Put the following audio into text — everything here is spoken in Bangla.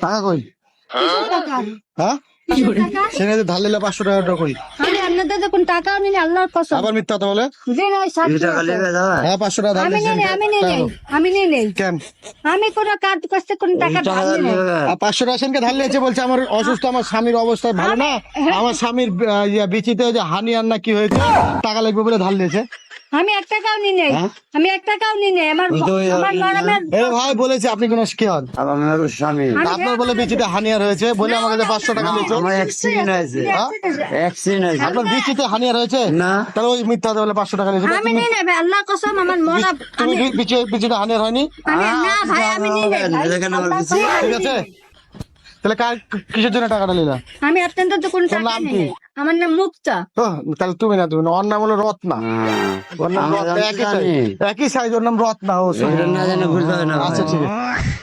টাকা কই? কিসের টাকা? হ্যাঁ কিসের টাকা? সেখানে ধার নিলে 500 টাকা কই? আরে আপনাদের যখন টাকাও নিলে আল্লাহর কসম। আবার মিথ্যা কথা বলে। যে নাই সাক্ষী আছে। হ্যাঁ 500 টাকা ধার আমি নিয়েছেন। নিয়ে নেই। কেন? আমি কোনো কাজ করতে কোনো টাকা ধার নিই নাই। আর 500 টাকা সেনকে ধার নিয়েছে বলছে আমার অসুস্থ, আমার স্বামীর অবস্থা ভালো না, আমার স্বামীর বিচিতে যে হানি আর না কি হয়েছে টাকা লাগবে বলে ধার নিয়েছে। আমি 1 টাকাও নিই নাই। আমি 1 টাকাও নিই নাই। আমার নরমের এ ভাই বলেছে আপনি কোন কি হন? আমার স্বামী আপনার বলে বিচিতে হানিয়ার হয়েছে বলে আমার কাছে 500 টাকা নিয়েছে। আমার অ্যাক্সিডেন্ট হয়েছে, অ্যাক্সিডেন্ট হয়েছে। আপনার বিচিতে হানিয়ার হয়েছে না। তাহলে ওই মিথ্যা কথা বলে 500 টাকা নিয়েছে। আমি নিই নাই ভাই, আল্লাহর কসম আমার মরা তুমি বিচিতে হানিয়ার হয়নি? না ভাই আমি নিই নাই ভাই। দেখেন আমার আল্লাহর বিচি। কসম। ঠিক আছে তাহলে কিসের জন্য টাকাটা নিলা? আমি আপনাদের তো কোনো তোর টাকা নাম নিই কি? নাই। আমার নাম মুক্তা। তাহলে তুমি না ওর নাম হলো রত্না। ওর নাম আমরা রত্না, জানি। একই সাইজ, ওর নাম রত্না। ও এটা না জানে ভুল হবে না আচ্ছা ভাই। ঠিক আছে।